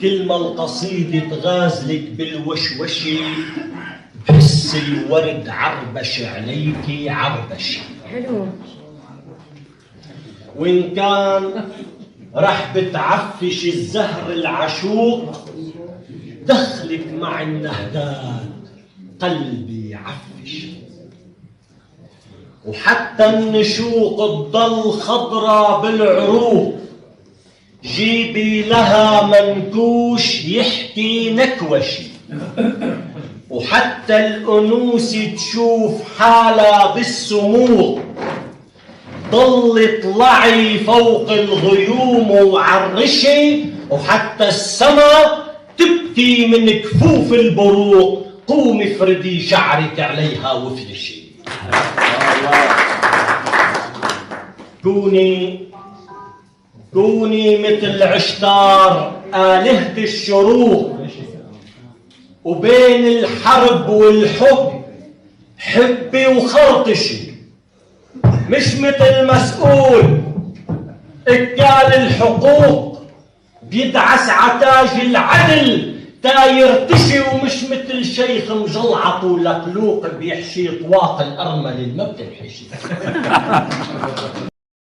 كل ما القصيدة تغازلك بالوشوشة بحس الورد عربش عليكي عربش. حلو. وإن كان رح بتعفش الزهر العشوق دخلك مع النهدات قلبي يعفش. وحتى النشوق تضل خضرة بالعروق جيبي لها منكوش يحكي نكوشي. وحتى الأنوس تشوف حالها بالسموق ضل طلعي فوق الغيوم وعرشي. وحتى السما تبكي من كفوف البروق قومي افردي شعرك عليها وافرشي. كوني مثل عشتار آلهة الشروق وبين الحرب والحب حبي وخرطشي. مش مثل مسؤول اكال الحقوق بيدعس عتاج العدل تا يرتشي. ومش مثل شيخ مجلعط ولقلوق بيحشي طواق الأرمل ما بتنحشي.